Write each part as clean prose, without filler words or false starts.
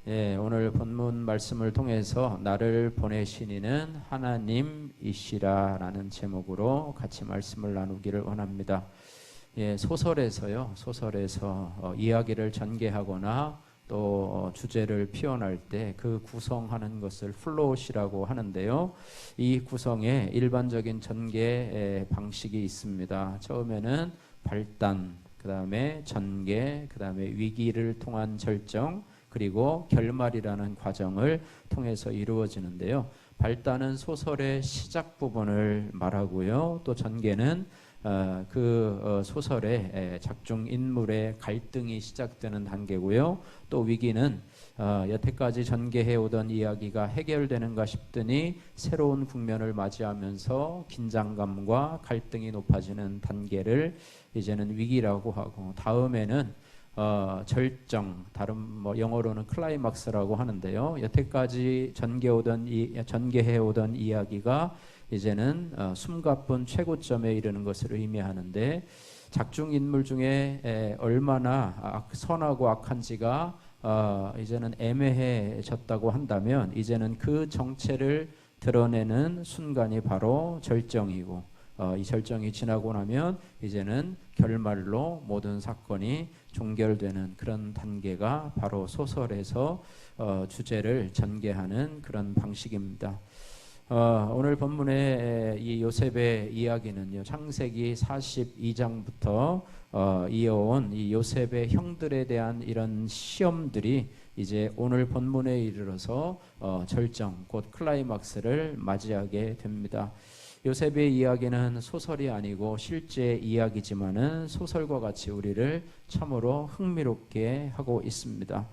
오늘 본문 말씀을 통해서 나를 보내신 이는 하나님이시라라는 제목으로 같이 말씀을 나누기를 원합니다. 소설에서 이야기를 전개하거나 또 주제를 표현할 때 그 구성하는 것을 플롯이라고 하는데요. 이 구성에 일반적인 전개 방식이 있습니다. 처음에는 발단, 그 다음에 전개, 그 다음에 위기를 통한 절정, 그리고 결말이라는 과정을 통해서 이루어지는데요. 발단은 소설의 시작 부분을 말하고요. 또 전개는 소설의 작중 인물의 갈등이 시작되는 단계고요. 또 위기는 여태까지 전개해 오던 이야기가 해결되는가 싶더니 새로운 국면을 맞이하면서 긴장감과 갈등이 높아지는 단계를 이제는 위기라고 하고, 다음에는 절정, 다른 영어로는 클라이막스라고 하는데요. 여태까지 전개해 오던 이야기가 이제는 숨가쁜 최고점에 이르는 것을 의미하는데, 작중 인물 중에 얼마나 선하고 악한지가 이제는 애매해졌다고 한다면, 이제는 그 정체를 드러내는 순간이 바로 절정이고, 이 절정이 지나고 나면 이제는 결말로 모든 사건이 종결되는 그런 단계가 바로 소설에서 주제를 전개하는 그런 방식입니다. 오늘 본문의 이 요셉의 이야기는요, 창세기 42장부터 이어온 이 요셉의 형들에 대한 이런 시험들이 이제 오늘 본문에 이르러서 절정, 곧 클라이막스를 맞이하게 됩니다. 요셉의 이야기는 소설이 아니고 실제 이야기지만은 소설과 같이 우리를 참으로 흥미롭게 하고 있습니다.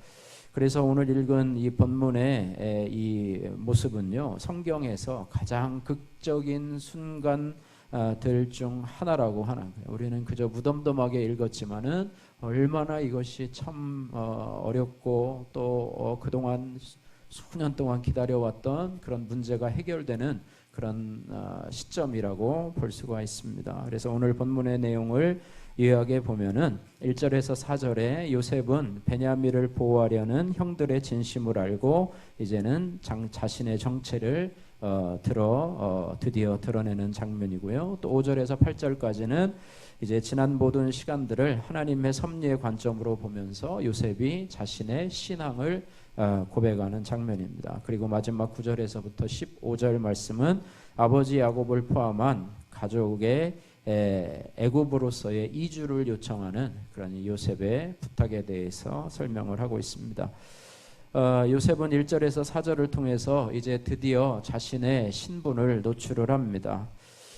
그래서 오늘 읽은 이 본문의 이 모습은요, 성경에서 가장 극적인 순간들 중 하나라고 하는 거예요. 우리는 그저 무덤덤하게 읽었지만은 얼마나 이것이 참 어렵고 또 그동안 수년 동안 기다려왔던 그런 문제가 해결되는 그런 시점이라고 볼 수가 있습니다. 그래서 오늘 본문의 내용을 요약해 보면은 1절에서 4절에 요셉은 베냐민을 보호하려는 형들의 진심을 알고 이제는 자신의 정체를 드디어 드러내는 장면이고요. 또 5절에서 8절까지는 이제 지난 모든 시간들을 하나님의 섭리의 관점으로 보면서 요셉이 자신의 신앙을 고백하는 장면입니다. 그리고 마지막 9절에서부터 15절 말씀은 아버지 야곱을 포함한 가족의 애굽으로서의 이주를 요청하는 그런 요셉의 부탁에 대해서 설명을 하고 있습니다. 요셉은 1절에서 4절을 통해서 이제 드디어 자신의 신분을 노출을 합니다.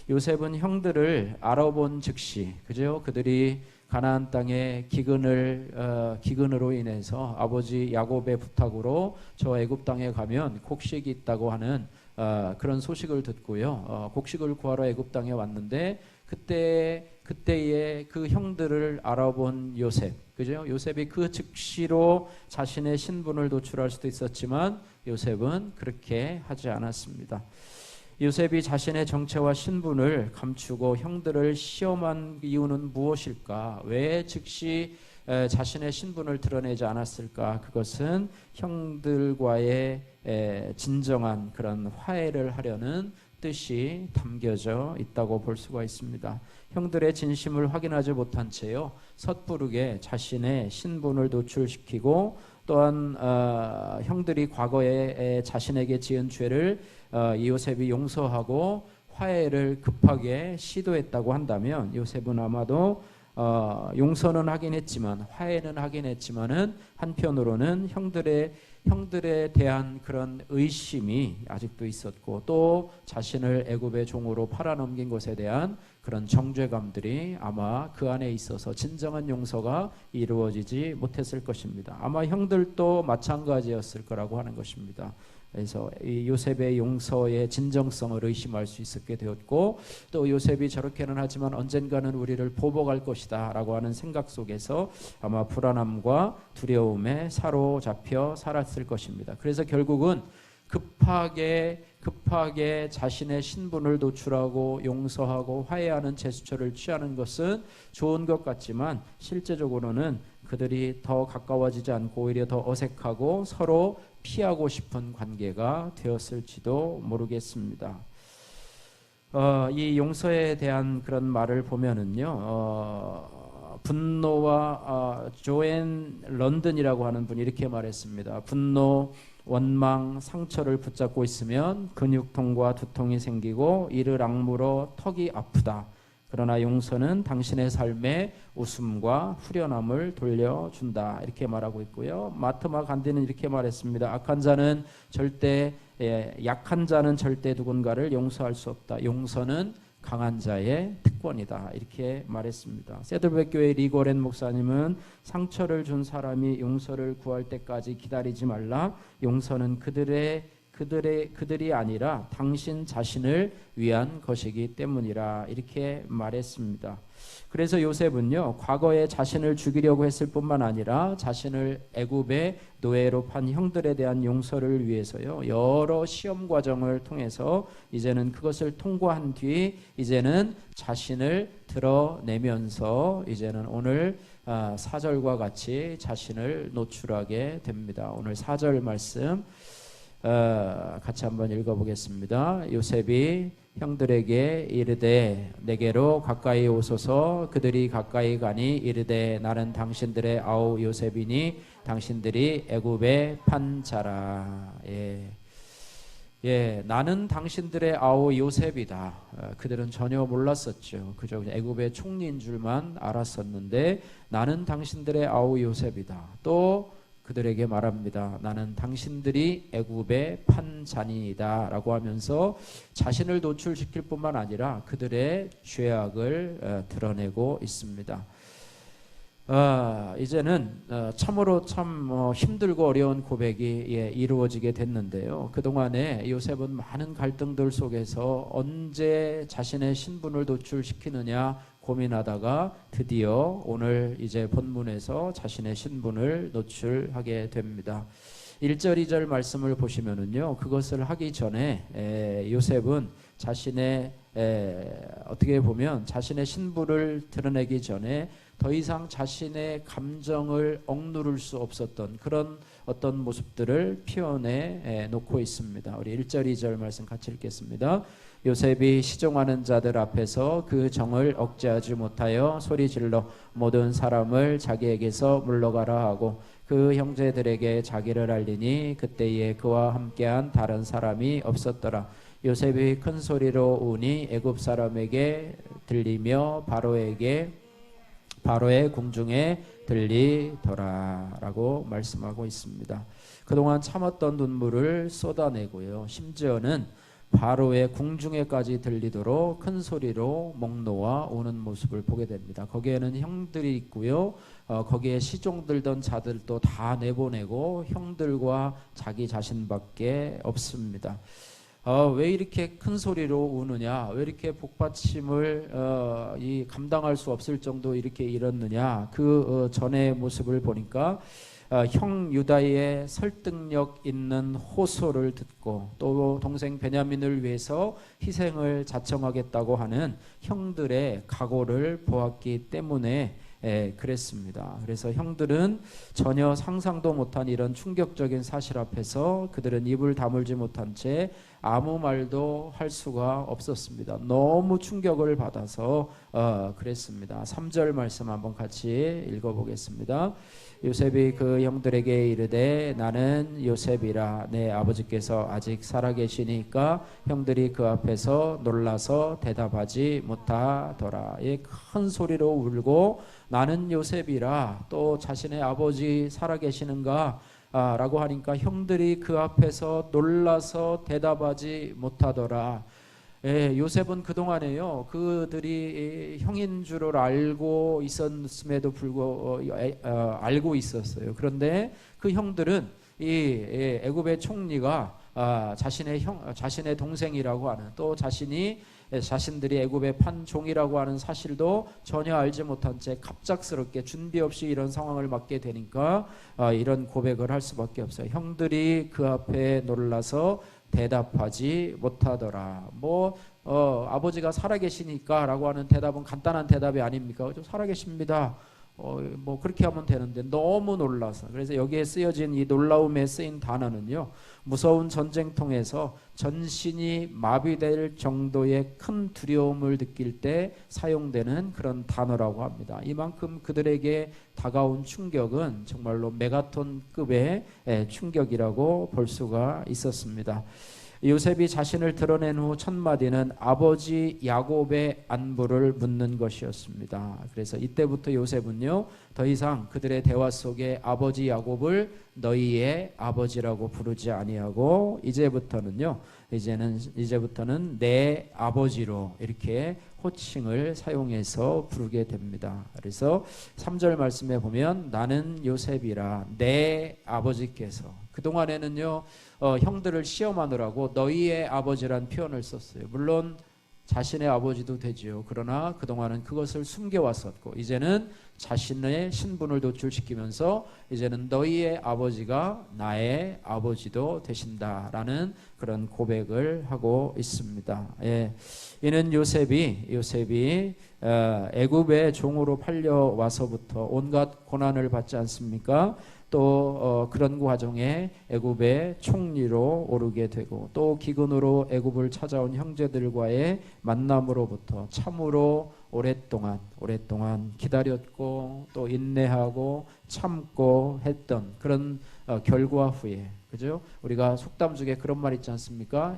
요셉은 형들을 알아본 즉시, 그죠? 그들이 가나안 땅에 기근으로 인해서 아버지 야곱의 부탁으로 저 애굽 땅에 가면 곡식이 있다고 하는 그런 소식을 듣고요. 곡식을 구하러 애굽 땅에 왔는데 그때의 그 형들을 알아본 요셉, 그죠? 요셉이 그 즉시로 자신의 신분을 노출할 수도 있었지만 요셉은 그렇게 하지 않았습니다. 요셉이 자신의 정체와 신분을 감추고 형들을 시험한 이유는 무엇일까? 왜 즉시 자신의 신분을 드러내지 않았을까? 그것은 형들과의 진정한 그런 화해를 하려는 뜻이 담겨져 있다고 볼 수가 있습니다. 형들의 진심을 확인하지 못한 채요, 섣부르게 자신의 신분을 노출시키고 또한 형들이 과거에 자신에게 지은 죄를 이 요셉이 용서하고 화해를 급하게 시도했다고 한다면, 요셉은 아마도 용서는 하긴 했지만, 화해는 하긴 했지만은 한편으로는 형들에 대한 그런 의심이 아직도 있었고, 또 자신을 애굽의 종으로 팔아넘긴 것에 대한 그런 정죄감들이 아마 그 안에 있어서 진정한 용서가 이루어지지 못했을 것입니다. 아마 형들도 마찬가지였을 거라고 하는 것입니다. 그래서 이 요셉의 용서의 진정성을 의심할 수 있게 되었고, 또 요셉이 저렇게는 하지만 언젠가는 우리를 보복할 것이다 라고 하는 생각 속에서 아마 불안함과 두려움에 사로잡혀 살았을 것입니다. 그래서 결국은 급하게 자신의 신분을 노출하고 용서하고 화해하는 제스처를 취하는 것은 좋은 것 같지만, 실제적으로는 그들이 더 가까워지지 않고 오히려 더 어색하고 서로 피하고 싶은 관계가 되었을지도 모르겠습니다. 이 용서에 대한 그런 말을 보면은요, 분노와 조앤 런던이라고 하는 분이 이렇게 말했습니다. 분노, 원망, 상처를 붙잡고 있으면 근육통과 두통이 생기고 이를 악물어 턱이 아프다. 그러나 용서는 당신의 삶에 웃음과 후련함을 돌려준다. 이렇게 말하고 있고요. 마트마 간디는 이렇게 말했습니다. 약한 자는 절대 누군가를 용서할 수 없다. 용서는 강한 자의 특권이다. 이렇게 말했습니다. 세들백 교회 리고렌 목사님은 상처를 준 사람이 용서를 구할 때까지 기다리지 말라. 용서는 그들이 아니라 당신 자신을 위한 것이기 때문이라. 이렇게 말했습니다. 그래서 요셉은요, 과거에 자신을 죽이려고 했을 뿐만 아니라 자신을 애굽의 노예로 판 형들에 대한 용서를 위해서요, 여러 시험 과정을 통해서 이제는 그것을 통과한 뒤 이제는 자신을 드러내면서 이제는 오늘 4절과 같이 자신을 노출하게 됩니다. 오늘 4절 말씀 같이 한번 읽어보겠습니다. 요셉이 형들에게 이르되 내게로 가까이 오소서. 그들이 가까이 가니 이르되 나는 당신들의 아우 요셉이니 당신들이 애굽에 판 자라. 나는 당신들의 아우 요셉이다. 그들은 전혀 몰랐었죠. 그저 애굽의 총리인 줄만 알았었는데 나는 당신들의 아우 요셉이다. 또 그들에게 말합니다. 나는 당신들이 애굽의 판 자니이다 라고 하면서 자신을 노출시킬 뿐만 아니라 그들의 죄악을 드러내고 있습니다. 이제는 참으로 참 힘들고 어려운 고백이 이루어지게 됐는데요. 그동안에 요셉은 많은 갈등들 속에서 언제 자신의 신분을 노출시키느냐 고민하다가 드디어 오늘 이제 본문에서 자신의 신분을 노출하게 됩니다. 1절 2절 말씀을 보시면은요, 그것을 하기 전에 요셉은 자신의 어떻게 보면 자신의 신분을 드러내기 전에 더 이상 자신의 감정을 억누를 수 없었던 그런 어떤 모습들을 표현해 놓고 있습니다. 우리 1절 2절 말씀 같이 읽겠습니다. 요셉이 시종하는 자들 앞에서 그 정을 억제하지 못하여 소리질러 모든 사람을 자기에게서 물러가라 하고 그 형제들에게 자기를 알리니 그때에 그와 함께한 다른 사람이 없었더라. 요셉이 큰 소리로 우니 애굽 사람에게 들리며 바로의 궁중에 들리더라 라고 말씀하고 있습니다. 그동안 참았던 눈물을 쏟아내고요, 심지어는 바로의 궁중에까지 들리도록 큰 소리로 목 놓아 우는 모습을 보게 됩니다. 거기에는 형들이 있고요, 거기에 시종들던 자들도 다 내보내고 형들과 자기 자신밖에 없습니다. 왜 이렇게 큰 소리로 우느냐, 왜 이렇게 복받침을 감당할 수 없을 정도 이렇게 잃었느냐, 그 전의 모습을 보니까 형 유다의 설득력 있는 호소를 듣고 또 동생 베냐민을 위해서 희생을 자청하겠다고 하는 형들의 각오를 보았기 때문에 그랬습니다. 그래서 형들은 전혀 상상도 못한 이런 충격적인 사실 앞에서 그들은 입을 다물지 못한 채 아무 말도 할 수가 없었습니다. 너무 충격을 받아서 그랬습니다. 3절 말씀 한번 같이 읽어보겠습니다. 요셉이 그 형들에게 이르되 나는 요셉이라. 내 아버지께서 아직 살아계시니까 형들이 그 앞에서 놀라서 대답하지 못하더라. 큰 소리로 울고 나는 요셉이라, 또 자신의 아버지 살아계시는가 라고 하니까 형들이 그 앞에서 놀라서 대답하지 못하더라. 요셉은 그동안에요, 그들이 형인 줄을 알고 있었음에도 불구하고 알고 있었어요. 그런데 그 형들은 이 애굽의 총리가 자신의 동생이라고 하는, 또 자신들이 애굽의 판 종이라고 하는 사실도 전혀 알지 못한 채 갑작스럽게 준비 없이 이런 상황을 맞게 되니까 이런 고백을 할 수밖에 없어요. 형들이 그 앞에 놀라서 대답하지 못하더라. 아버지가 살아계시니까 라고 하는 대답은 간단한 대답이 아닙니까? 좀 살아계십니다. 뭐 그렇게 하면 되는데 너무 놀라서. 그래서 여기에 쓰여진 이 놀라움에 쓰인 단어는요, 무서운 전쟁통에서 전신이 마비될 정도의 큰 두려움을 느낄 때 사용되는 그런 단어라고 합니다. 이만큼 그들에게 다가온 충격은 정말로 메가톤급의 충격이라고 볼 수가 있었습니다. 요셉이 자신을 드러낸 후 첫 마디는 아버지 야곱의 안부를 묻는 것이었습니다. 그래서 이때부터 요셉은요, 더 이상 그들의 대화 속에 아버지 야곱을 너희의 아버지라고 부르지 아니하고 이제부터는 내 아버지로 이렇게 호칭을 사용해서 부르게 됩니다. 그래서 3절 말씀에 보면 나는 요셉이라 내 아버지께서, 그동안에는요 형들을 시험하느라고 너희의 아버지란 표현을 썼어요. 물론 자신의 아버지도 되지요. 그러나 그동안은 그것을 숨겨왔었고, 이제는 자신의 신분을 노출시키면서 이제는 너희의 아버지가 나의 아버지도 되신다라는 그런 고백을 하고 있습니다. 예. 이는 요셉이 애굽의 종으로 팔려와서부터 온갖 고난을 받지 않습니까? 또 그런 과정에 애굽의 총리로 오르게 되고, 또 기근으로 애굽을 찾아온 형제들과의 만남으로부터 참으로 오랫동안 기다렸고 또 인내하고 참고 했던 그런 결과 후에, 그죠? 우리가 속담 중에 그런 말 있지 않습니까?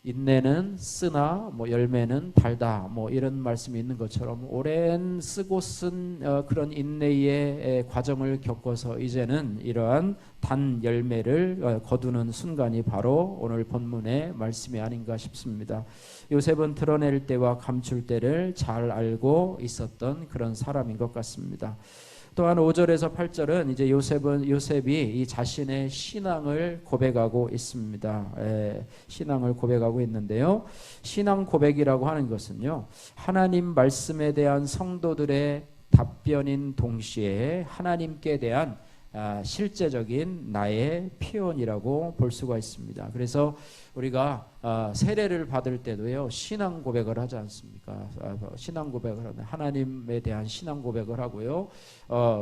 인내는 쓰나 뭐 열매는 달다, 뭐 이런 말씀이 있는 것처럼 오랜 쓰고 쓴 그런 인내의 과정을 겪어서 이제는 이러한 단 열매를 거두는 순간이 바로 오늘 본문의 말씀이 아닌가 싶습니다. 요셉은 드러낼 때와 감출 때를 잘 알고 있었던 그런 사람인 것 같습니다. 또한 5절에서 8절은 이제 요셉이 이 자신의 신앙을 고백하고 있습니다. 신앙을 고백하고 있는데요. 신앙 고백이라고 하는 것은요, 하나님 말씀에 대한 성도들의 답변인 동시에 하나님께 대한 실제적인 나의 표현이라고 볼 수가 있습니다. 그래서 우리가 세례를 받을 때도요, 신앙 고백을 하지 않습니까? 신앙 고백을 하는, 하나님에 대한 신앙 고백을 하고요.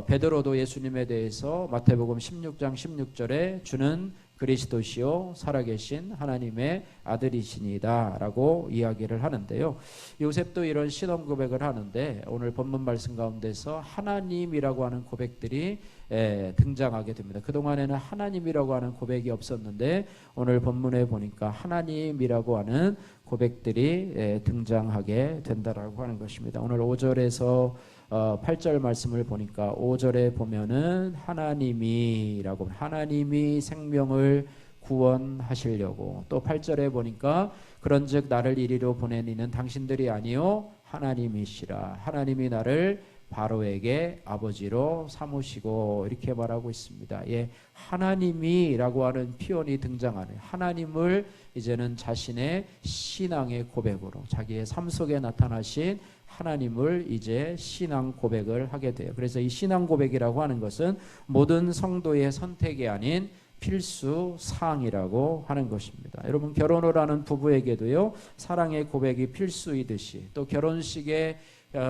베드로도 예수님에 대해서 마태복음 16장 16절에 주는 그리스도시요 살아계신 하나님의 아들이시니다 라고 이야기를 하는데요. 요셉도 이런 신앙 고백을 하는데 오늘 본문 말씀 가운데서 하나님이라고 하는 고백들이 등장하게 됩니다. 그동안에는 하나님이라고 하는 고백이 없었는데 오늘 본문에 보니까 하나님이라고 하는 고백들이 등장하게 된다라고 하는 것입니다. 오늘 5절에서 8절 말씀을 보니까 5절에 보면은 하나님이 생명을 구원하시려고, 또 8절에 보니까 그런즉 나를 이리로 보내니는 당신들이 아니요 하나님이시라, 하나님이 나를 바로에게 아버지로 삼으시고, 이렇게 말하고 있습니다. 예, 하나님이라고 하는 표현이 등장하는, 하나님을 이제는 자신의 신앙의 고백으로, 자기의 삶 속에 나타나신 하나님을 이제 신앙 고백을 하게 돼요. 그래서 이 신앙 고백이라고 하는 것은 모든 성도의 선택이 아닌 필수 사항이라고 하는 것입니다. 여러분, 결혼을 하는 부부에게도요, 사랑의 고백이 필수이듯이, 또 결혼식에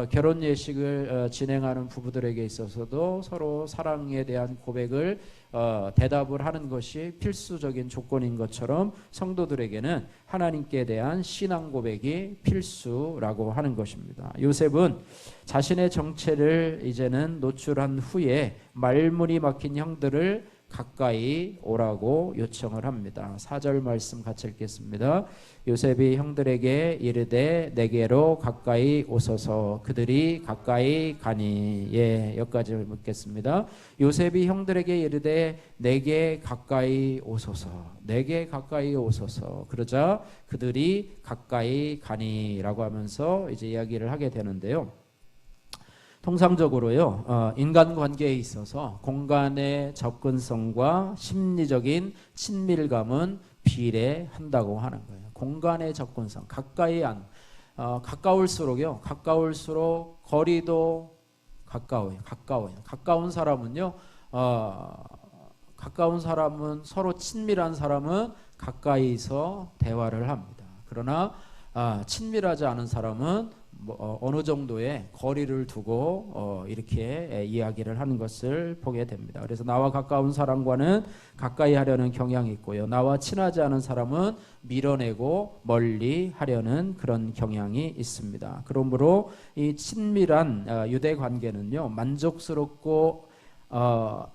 결혼 예식을 진행하는 부부들에게 있어서도 서로 사랑에 대한 고백을 대답을 하는 것이 필수적인 조건인 것처럼 성도들에게는 하나님께 대한 신앙 고백이 필수라고 하는 것입니다. 요셉은 자신의 정체를 이제는 노출한 후에 말문이 막힌 형들을 가까이 오라고 요청을 합니다. 4절 말씀 같이 읽겠습니다. 요셉이 형들에게 이르되 내게로 가까이 오소서. 그들이 가까이 가니. 예, 여기까지 읽겠습니다. 요셉이 형들에게 이르되 내게 가까이 오소서. 내게 가까이 오소서. 그러자 그들이 가까이 가니라고 하면서 이제 이야기를 하게 되는데요. 통상적으로요, 인간관계에 있어서 공간의 접근성과 심리적인 친밀감은 비례한다고 하는 거예요. 공간의 접근성, 가까울수록요, 가까울수록 거리도 가까워요. 가까운 사람은 서로 친밀한 사람은 가까이서 대화를 합니다. 그러나 친밀하지 않은 사람은 어느 정도의 거리를 두고 이렇게 이야기를 하는 것을 보게 됩니다. 그래서 나와 가까운 사람과는 가까이 하려는 경향이 있고요. 나와 친하지 않은 사람은 밀어내고 멀리 하려는 그런 경향이 있습니다. 그러므로 이 친밀한 유대 관계는요, 만족스럽고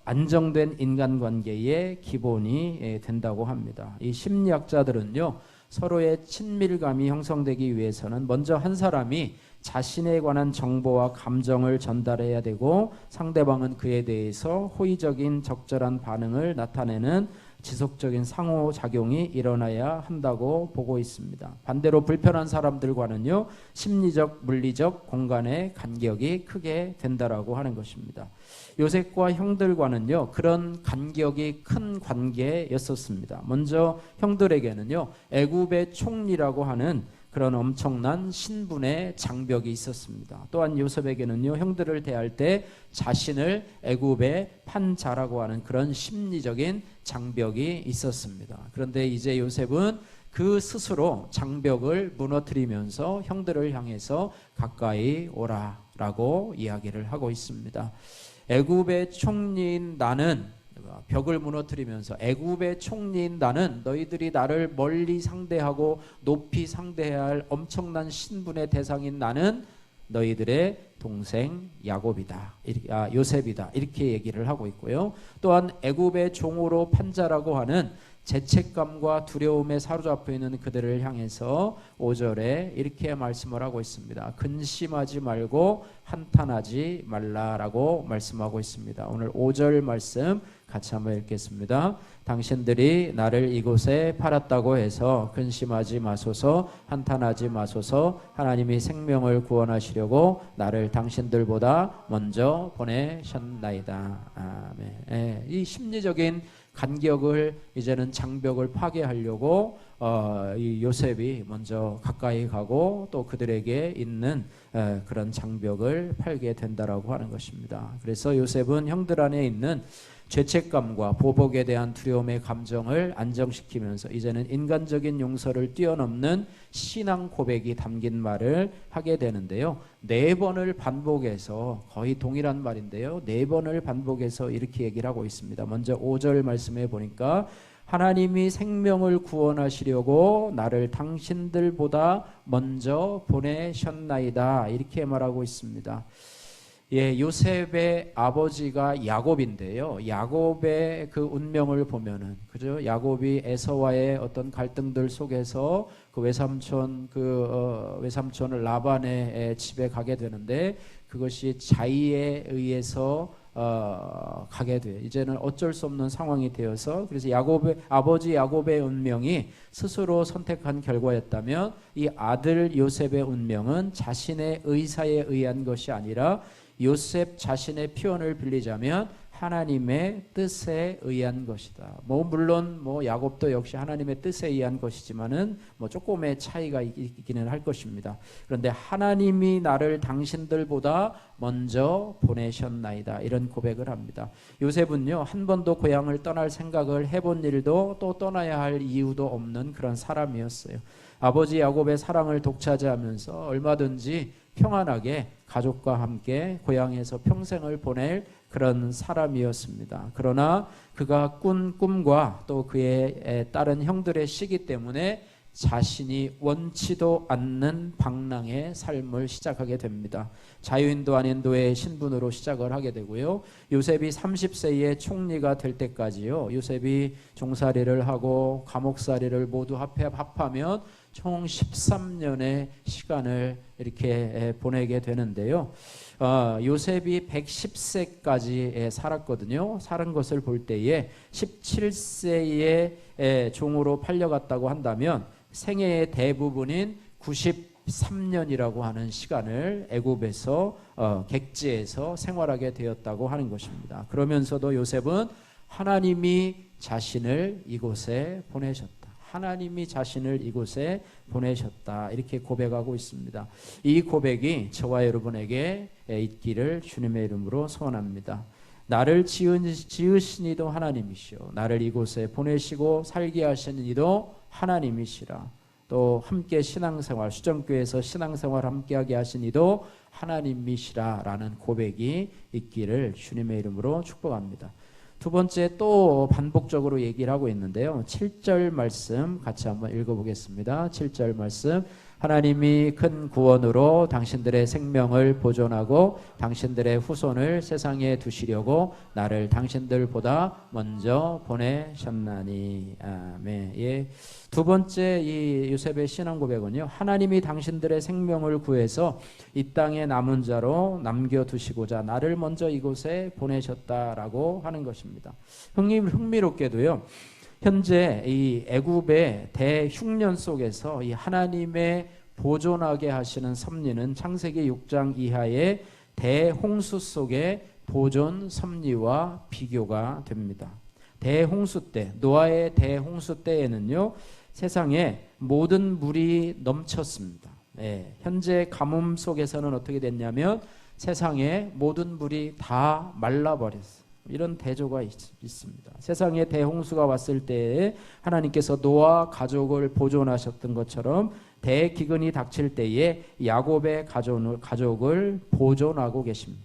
안정된 인간관계의 기본이 된다고 합니다. 이 심리학자들은요, 서로의 친밀감이 형성되기 위해서는 먼저 한 사람이 자신에 관한 정보와 감정을 전달해야 되고, 상대방은 그에 대해서 호의적인 적절한 반응을 나타내는 지속적인 상호작용이 일어나야 한다고 보고 있습니다. 반대로 불편한 사람들과는요, 심리적, 물리적 공간의 간격이 크게 된다라고 하는 것입니다. 요셉과 형들과는요, 그런 간격이 큰 관계였었습니다. 먼저 형들에게는요, 애굽의 총리라고 하는 그런 엄청난 신분의 장벽이 있었습니다. 또한 요셉에게는요, 형들을 대할 때 자신을 애굽의 판자라고 하는 그런 심리적인 장벽이 있었습니다. 그런데 이제 요셉은 그 스스로 장벽을 무너뜨리면서 형들을 향해서 가까이 오라라고 이야기를 하고 있습니다. 애굽의 총리인 나는, 벽을 무너뜨리면서 애굽의 총리인 나는 너희들이 나를 멀리 상대하고 높이 상대해야 할 엄청난 신분의 대상인 나는 너희들의 동생 야곱이다, 요셉이다, 이렇게 얘기를 하고 있고요. 또한 애굽의 종으로 판자라고 하는 죄책감과 두려움에 사로잡혀 있는 그들을 향해서 5절에 이렇게 말씀을 하고 있습니다. 근심하지 말고 한탄하지 말라라고 말씀하고 있습니다. 오늘 5절 말씀 같이 한번 읽겠습니다. 당신들이 나를 이곳에 팔았다고 해서 근심하지 마소서, 한탄하지 마소서. 하나님이 생명을 구원하시려고 나를 당신들보다 먼저 보내셨나이다. 아멘. 이 심리적인 간격을, 이제는 장벽을 파괴하려고 이 요셉이 먼저 가까이 가고 또 그들에게 있는 그런 장벽을 팔게 된다라고 하는 것입니다. 그래서 요셉은 형들 안에 있는 죄책감과 보복에 대한 두려움의 감정을 안정시키면서 이제는 인간적인 용서를 뛰어넘는 신앙 고백이 담긴 말을 하게 되는데요. 4번을 반복해서, 거의 동일한 말인데요, 4번을 반복해서 이렇게 얘기를 하고 있습니다. 먼저 5절 말씀해 보니까 하나님이 생명을 구원하시려고 나를 당신들보다 먼저 보내셨나이다, 이렇게 말하고 있습니다. 요셉의 아버지가 야곱인데요. 야곱의 그 운명을 보면은, 그죠? 야곱이 에서와의 어떤 갈등들 속에서 그 외삼촌을 라반의 집에 가게 되는데, 그것이 자의에 의해서 가게 돼요. 이제는 어쩔 수 없는 상황이 되어서, 그래서 아버지 야곱의 운명이 스스로 선택한 결과였다면, 이 아들 요셉의 운명은 자신의 의사에 의한 것이 아니라 요셉 자신의 표현을 빌리자면 하나님의 뜻에 의한 것이다. 물론 야곱도 역시 하나님의 뜻에 의한 것이지만은 조금의 차이가 있기는 할 것입니다. 그런데 하나님이 나를 당신들보다 먼저 보내셨나이다, 이런 고백을 합니다. 요셉은요, 한 번도 고향을 떠날 생각을 해본 일도 또 떠나야 할 이유도 없는 그런 사람이었어요. 아버지 야곱의 사랑을 독차지하면서 얼마든지 평안하게 가족과 함께 고향에서 평생을 보낼 그런 사람이었습니다. 그러나 그가 꾼 꿈과 또 그의 다른 형들의 시기 때문에 자신이 원치도 않는 방랑의 삶을 시작하게 됩니다. 자유인도 아닌 노예의 신분으로 시작을 하게 되고요. 요셉이 30세의 총리가 될 때까지요, 요셉이 종살이를 하고 감옥살이를 모두 합하면 총 13년의 시간을 이렇게 보내게 되는데요. 요셉이 110세까지 살았거든요. 살은 것을 볼 때에 17세의 종으로 팔려갔다고 한다면 생애의 대부분인 93년이라고 하는 시간을 애굽에서 객지에서 생활하게 되었다고 하는 것입니다. 그러면서도 요셉은 하나님이 자신을 이곳에 보내셨다, 하나님이 자신을 이곳에 보내셨다, 이렇게 고백하고 있습니다. 이 고백이 저와 여러분에게 있기를 주님의 이름으로 소원합니다. 나를 지으신 이도 하나님이시오, 나를 이곳에 보내시고 살게 하시는 이도 하나님이시라. 또 함께 신앙생활, 수정교회에서 신앙생활 함께하게 하신 이도 하나님이시라라는 고백이 있기를 주님의 이름으로 축복합니다. 두 번째 또 반복적으로 얘기를 하고 있는데요. 7절 말씀 같이 한번 읽어보겠습니다. 7절 말씀. 하나님이 큰 구원으로 당신들의 생명을 보존하고 당신들의 후손을 세상에 두시려고 나를 당신들보다 먼저 보내셨나니. 아멘. 예. 두 번째 이 요셉의 신앙 고백은요. 하나님이 당신들의 생명을 구해서 이 땅에 남은 자로 남겨두시고자 나를 먼저 이곳에 보내셨다라고 하는 것입니다. 흥미롭게도요. 현재 이 애굽의 대흉년 속에서 이 하나님의 보존하게 하시는 섭리는 창세기 6장 이하의 대홍수 속의 보존 섭리와 비교가 됩니다. 대홍수 때, 노아의 대홍수 때에는요, 세상에 모든 물이 넘쳤습니다. 현재 가뭄 속에서는 어떻게 됐냐면 세상에 모든 물이 다 말라버렸어요. 이런 대조가 있습니다. 세상에 대홍수가 왔을 때에 하나님께서 노아 가족을 보존하셨던 것처럼 대기근이 닥칠 때에 야곱의 가족을 보존하고 계십니다.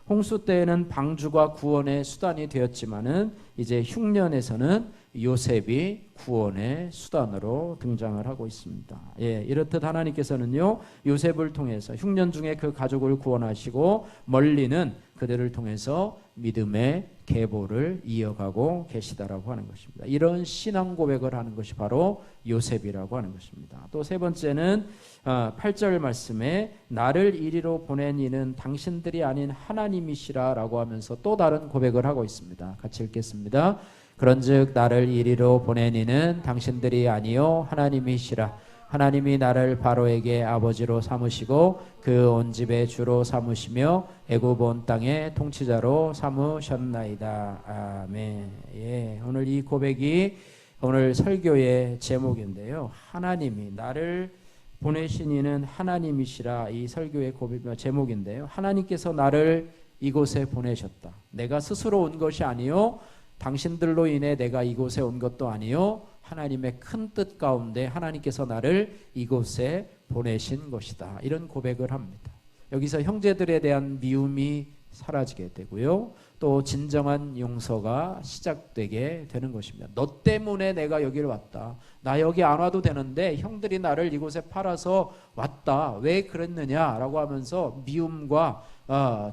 홍수 때에는 방주가 구원의 수단이 되었지만은 이제 흉년에서는 요셉이 구원의 수단으로 등장을 하고 있습니다. 이렇듯 하나님께서는요, 요셉을 통해서 흉년 중에 그 가족을 구원하시고 멀리는 그들을 통해서 믿음의 계보를 이어가고 계시다라고 하는 것입니다. 이런 신앙 고백을 하는 것이 바로 요셉이라고 하는 것입니다. 또 세 번째는 8절 말씀에 나를 이리로 보낸 이는 당신들이 아닌 하나님이시라라고 하면서 또 다른 고백을 하고 있습니다. 같이 읽겠습니다. 그런즉 나를 이리로 보낸 이는 당신들이 아니요 하나님이시라. 하나님이 나를 바로에게 아버지로 삼으시고 그 온 집의 주로 삼으시며 애굽 온 땅의 통치자로 삼으셨나이다. 아멘. 오늘 이 고백이 오늘 설교의 제목인데요. 하나님이 나를 보내신 이는 하나님이시라. 이 설교의 제목인데요. 하나님께서 나를 이곳에 보내셨다. 내가 스스로 온 것이 아니요 당신들로 인해 내가 이곳에 온 것도 아니요 하나님의 큰 뜻 가운데 하나님께서 나를 이곳에 보내신 것이다. 이런 고백을 합니다. 여기서 형제들에 대한 미움이 사라지게 되고요. 또 진정한 용서가 시작되게 되는 것입니다. 너 때문에 내가 여기를 왔다. 나 여기 안 와도 되는데 형들이 나를 이곳에 팔아서 왔다. 왜 그랬느냐라고 하면서 미움과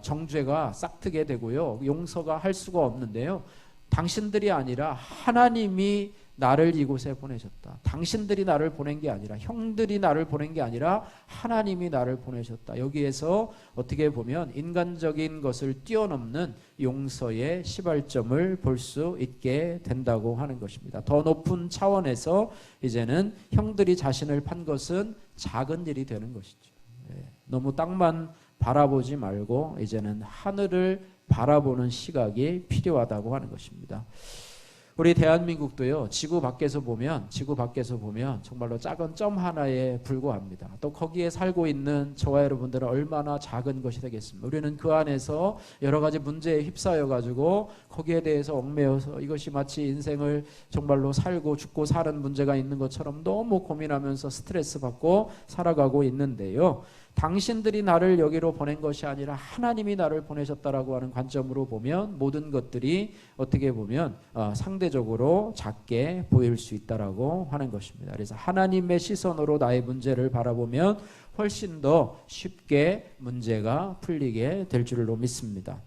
정죄가 싹트게 되고요. 용서가 할 수가 없는데요. 당신들이 아니라 하나님이 나를 이곳에 보내셨다. 당신들이 나를 보낸 게 아니라 형들이 나를 보낸 게 아니라 하나님이 나를 보내셨다. 여기에서 어떻게 보면 인간적인 것을 뛰어넘는 용서의 시발점을 볼 수 있게 된다고 하는 것입니다. 더 높은 차원에서 이제는 형들이 자신을 판 것은 작은 일이 되는 것이죠. 너무 땅만 바라보지 말고 이제는 하늘을 바라보는 시각이 필요하다고 하는 것입니다. 우리 대한민국도요, 지구 밖에서 보면 정말로 작은 점 하나에 불과합니다. 또 거기에 살고 있는 저와 여러분들은 얼마나 작은 것이 되겠습니까? 우리는 그 안에서 여러 가지 문제에 휩싸여 가지고 거기에 대해서 얽매여서 이것이 마치 인생을 정말로 살고 죽고 사는 문제가 있는 것처럼 너무 고민하면서 스트레스 받고 살아가고 있는데요. 당신들이 나를 여기로 보낸 것이 아니라 하나님이 나를 보내셨다라고 하는 관점으로 보면 모든 것들이 어떻게 보면 상대적으로 작게 보일 수 있다라고 하는 것입니다. 그래서 하나님의 시선으로 나의 문제를 바라보면 훨씬 더 쉽게 문제가 풀리게 될 줄로 믿습니다.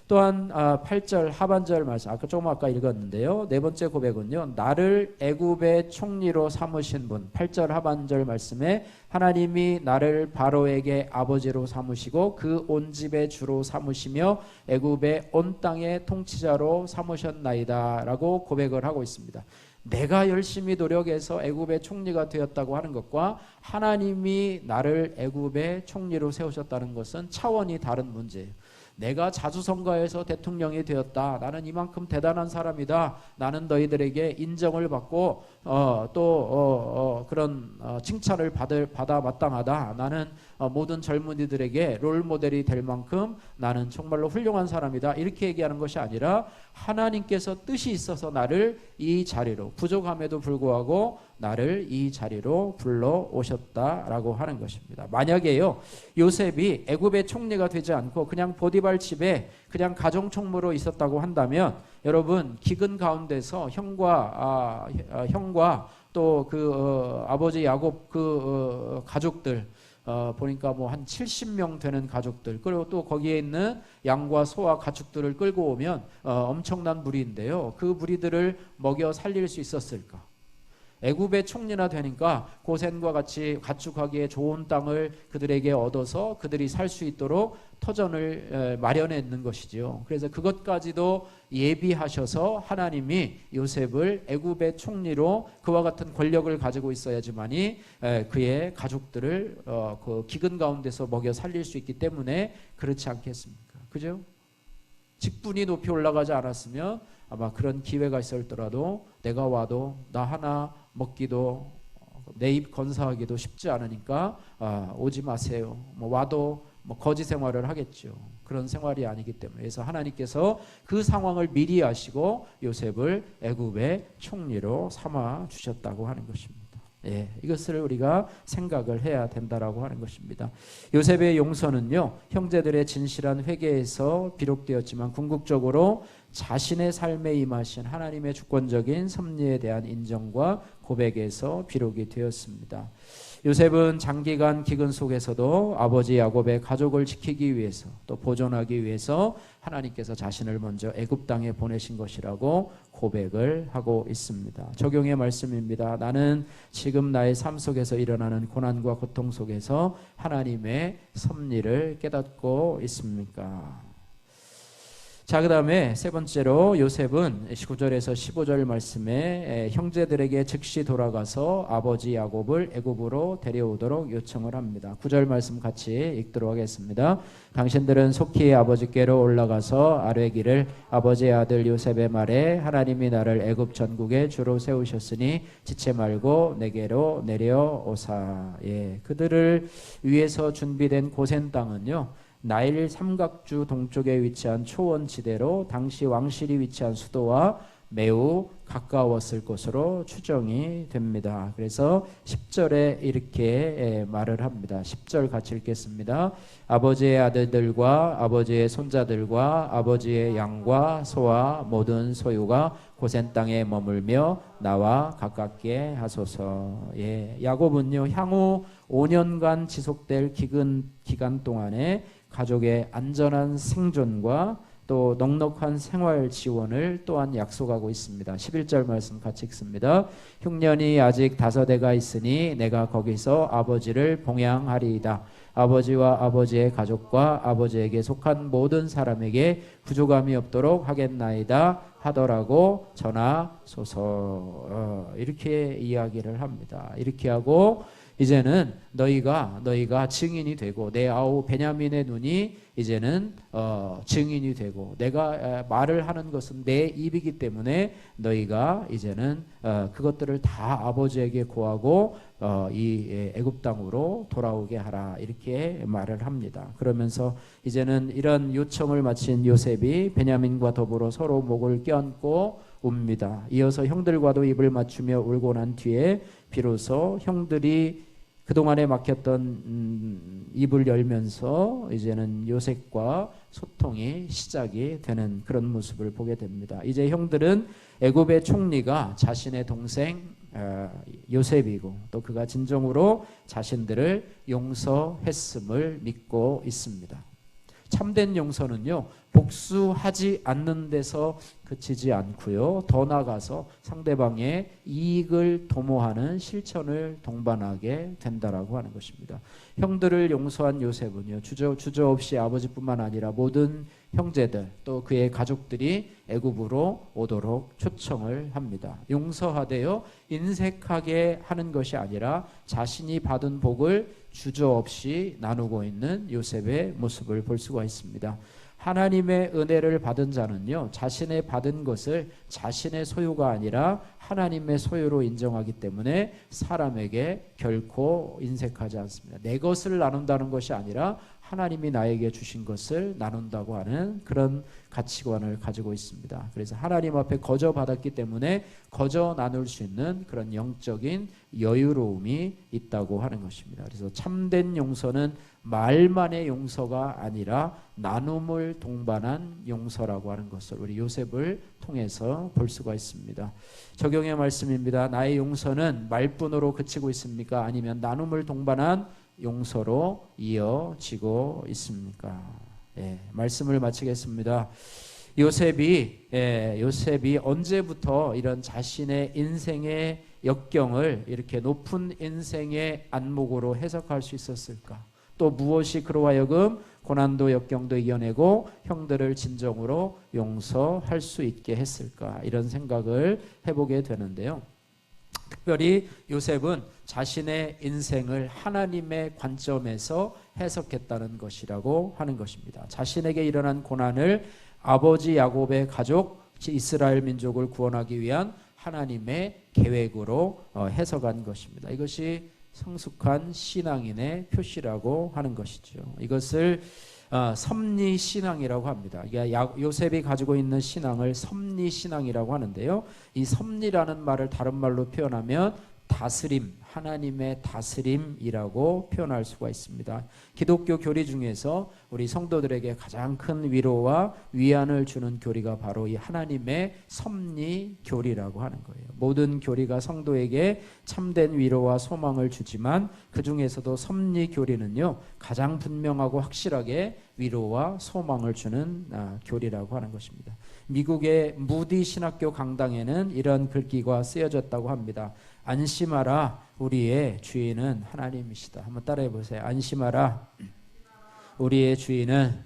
또한 8절 하반절 말씀 아까 읽었는데요. 네 번째 고백은요. 나를 애굽의 총리로 삼으신 분 8절 하반절 말씀에 하나님이 나를 바로에게 아버지로 삼으시고 그 온 집의 주로 삼으시며 애굽의 온 땅의 통치자로 삼으셨나이다 라고 고백을 하고 있습니다. 내가 열심히 노력해서 애굽의 총리가 되었다고 하는 것과 하나님이 나를 애굽의 총리로 세우셨다는 것은 차원이 다른 문제예요. 내가 자주선거에서 대통령이 되었다. 나는 이만큼 대단한 사람이다. 나는 너희들에게 인정을 받고 그런 칭찬을 받아 마땅하다. 나는 모든 젊은이들에게 롤모델이 될 만큼 나는 정말로 훌륭한 사람이다. 이렇게 얘기하는 것이 아니라 하나님께서 뜻이 있어서 나를 이 자리로 부족함에도 불구하고 나를 이 자리로 불러 오셨다라고 하는 것입니다. 만약에요 요셉이 애굽의 총리가 되지 않고 그냥 보디발 집에 그냥 가정 총무로 있었다고 한다면 여러분 기근 가운데서 형과 또 그 아버지 야곱 가족들 보니까 뭐 한 70명 되는 가족들 그리고 또 거기에 있는 양과 소와 가축들을 끌고 오면 엄청난 무리인데요. 그 무리들을 먹여 살릴 수 있었을까? 애굽의 총리나 되니까 고센과 같이 가축하기에 좋은 땅을 그들에게 얻어서 그들이 살 수 있도록 터전을 마련했는 것이죠. 그래서 그것까지도 예비하셔서 하나님이 요셉을 애굽의 총리로 그와 같은 권력을 가지고 있어야지만이 그의 가족들을 그 기근 가운데서 먹여 살릴 수 있기 때문에 그렇지 않겠습니까? 그죠? 직분이 높이 올라가지 않았으면 아마 그런 기회가 있었더라도 내가 와도 나 하나 먹기도 내 입 건사하기도 쉽지 않으니까 오지 마세요. 뭐 와도 뭐 거지 생활을 하겠죠. 그런 생활이 아니기 때문에 그래서 하나님께서 그 상황을 미리 아시고 요셉을 애굽의 총리로 삼아 주셨다고 하는 것입니다. 예, 이것을 우리가 생각을 해야 된다라고 하는 것입니다. 요셉의 용서는요 형제들의 진실한 회개에서 비록되었지만 궁극적으로 자신의 삶에 임하신 하나님의 주권적인 섭리에 대한 인정과 고백에서 비록이 되었습니다. 요셉은 장기간 기근 속에서도 아버지 야곱의 가족을 지키기 위해서 또 보존하기 위해서 하나님께서 자신을 먼저 애굽 땅에 보내신 것이라고 고백을 하고 있습니다. 적용의 말씀입니다. 나는 지금 나의 삶 속에서 일어나는 고난과 고통 속에서 하나님의 섭리를 깨닫고 있습니까? 자, 그 다음에 세 번째로 요셉은 19절에서 15절 말씀에 형제들에게 즉시 돌아가서 아버지 야곱을 애굽으로 데려오도록 요청을 합니다. 9절 말씀 같이 읽도록 하겠습니다. 당신들은 속히 아버지께로 올라가서 아뢰기를 아버지의 아들 요셉의 말에 하나님이 나를 애굽 전국에 주로 세우셨으니 지체 말고 내게로 내려오사. 예, 그들을 위해서 준비된 고센 땅은요 나일 삼각주 동쪽에 위치한 초원지대로 당시 왕실이 위치한 수도와 매우 가까웠을 것으로 추정이 됩니다. 그래서 10절에 이렇게 말을 합니다. 10절 같이 읽겠습니다. 아버지의 아들들과 아버지의 손자들과 아버지의 양과 소와 모든 소유가 고센 땅에 머물며 나와 가깝게 하소서. 예, 야곱은요 향후 5년간 지속될 기간 동안에 가족의 안전한 생존과 또 넉넉한 생활 지원을 또한 약속하고 있습니다. 11절 말씀 같이 읽습니다. 흉년이 아직 5해가 있으니 내가 거기서 아버지를 봉양하리이다. 아버지와 아버지의 가족과 아버지에게 속한 모든 사람에게 부족함이 없도록 하겠나이다 하더라고 전하소서. 이렇게 이야기를 합니다. 이렇게 하고 이제는 너희가 증인이 되고 내 아우 베냐민의 눈이 이제는 증인이 되고 내가 말을 하는 것은 내 입이기 때문에 너희가 이제는 그것들을 다 아버지에게 고하고 이 애굽 땅으로 돌아오게 하라 이렇게 말을 합니다. 그러면서 이제는 이런 요청을 마친 요셉이 베냐민과 더불어 서로 목을 껴안고 웁니다. 이어서 형들과도 입을 맞추며 울고 난 뒤에 비로소 형들이 그동안에 막혔던 입을 열면서 이제는 요셉과 소통이 시작이 되는 그런 모습을 보게 됩니다. 이제 형들은 애굽의 총리가 자신의 동생 요셉이고 또 그가 진정으로 자신들을 용서했음을 믿고 있습니다. 참된 용서는요 복수하지 않는 데서 그치지 않고요 더 나아가서 상대방의 이익을 도모하는 실천을 동반하게 된다라고 하는 것입니다. 형들을 용서한 요셉은요 주저없이 아버지뿐만 아니라 모든 형제들 또 그의 가족들이 애굽으로 오도록 초청을 합니다. 용서하되어 인색하게 하는 것이 아니라 자신이 받은 복을 주저없이 나누고 있는 요셉의 모습을 볼 수가 있습니다. 하나님의 은혜를 받은 자는요 자신의 받은 것을 자신의 소유가 아니라 하나님의 소유로 인정하기 때문에 사람에게 결코 인색하지 않습니다. 내 것을 나눈다는 것이 아니라 하나님이 나에게 주신 것을 나눈다고 하는 그런 가치관을 가지고 있습니다. 그래서 하나님 앞에 거저 받았기 때문에 거저 나눌 수 있는 그런 영적인 여유로움이 있다고 하는 것입니다. 그래서 참된 용서는 말만의 용서가 아니라 나눔을 동반한 용서라고 하는 것을 우리 요셉을 통해서 볼 수가 있습니다. 적용의 말씀입니다. 나의 용서는 말뿐으로 그치고 있습니까? 아니면 나눔을 동반한 용서로 이어지고 있습니까? 말씀을 마치겠습니다. 요셉이 언제부터 이런 자신의 인생의 역경을 이렇게 높은 인생의 안목으로 해석할 수 있었을까? 또 무엇이 그로 하여금 고난도 역경도 이겨내고 형들을 진정으로 용서할 수 있게 했을까? 이런 생각을 해보게 되는데요. 특별히 요셉은 자신의 인생을 하나님의 관점에서 해석했다는 것이라고 하는 것입니다. 자신에게 일어난 고난을 아버지 야곱의 가족 이스라엘 민족을 구원하기 위한 하나님의 계획으로 해석한 것입니다. 이것이 성숙한 신앙인의 표시라고 하는 것이죠. 이것을 섭리신앙이라고 합니다. 요셉이 가지고 있는 신앙을 섭리신앙이라고 하는데요. 이 섭리라는 말을 다른 말로 표현하면 다스림, 하나님의 다스림이라고 표현할 수가 있습니다. 기독교 교리 중에서 우리 성도들에게 가장 큰 위로와 위안을 주는 교리가 바로 이 하나님의 섭리 교리라고 하는 거예요. 모든 교리가 성도에게 참된 위로와 소망을 주지만 그 중에서도 섭리 교리는요, 가장 분명하고 확실하게 위로와 소망을 주는 교리라고 하는 것입니다. 미국의 무디 신학교 강당에는 이런 글귀가 쓰여졌다고 합니다. 안심하라, 우리의 주인은 하나님이시다. 한번 따라해 보세요. 안심하라, 우리의 주인은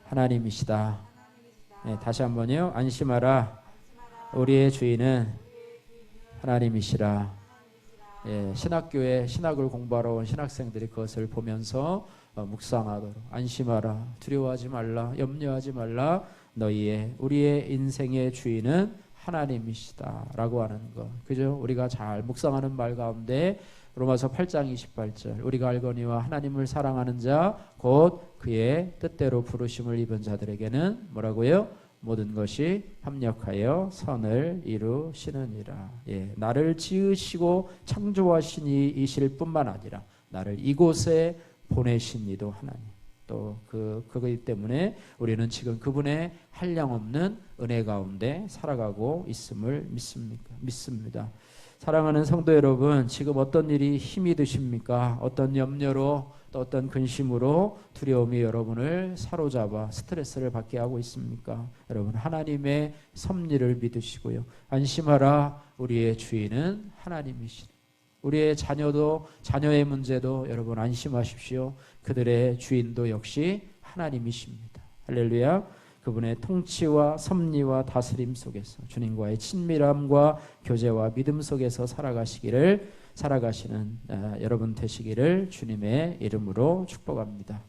하나님이시다. 다시 한번요. 안심하라, 우리의 주인은 하나님이시라. 신학교에 신학을 공부하러 온 신학생들이 그것을 보면서 묵상하도록, 안심하라, 두려워하지 말라, 염려하지 말라, 우리의 인생의 주인은 하나님이시다라고 하는 것. 그죠? 우리가 잘 묵상하는 말 가운데 로마서 8장 28절, 우리가 알거니와 하나님을 사랑하는 자 곧 그의 뜻대로 부르심을 입은 자들에게는 뭐라고요? 모든 것이 합력하여 선을 이루시느니라. 나를 지으시고 창조하신 이이실 뿐만 아니라 나를 이곳에 보내신 이도 하나님. 또 그거기 때문에 우리는 지금 그분의 한량없는 은혜 가운데 살아가고 있음을 믿습니다. 사랑하는 성도 여러분, 지금 어떤 일이 힘이 드십니까? 어떤 염려로, 또 어떤 근심으로 두려움이 여러분을 사로잡아 스트레스를 받게 하고 있습니까? 여러분, 하나님의 섭리를 믿으시고요. 안심하라, 우리의 주인은 하나님이시다. 우리의 자녀의 문제도 여러분 안심하십시오. 그들의 주인도 역시 하나님이십니다. 할렐루야. 그분의 통치와 섭리와 다스림 속에서 주님과의 친밀함과 교제와 믿음 속에서 살아가시는 여러분 되시기를 주님의 이름으로 축복합니다.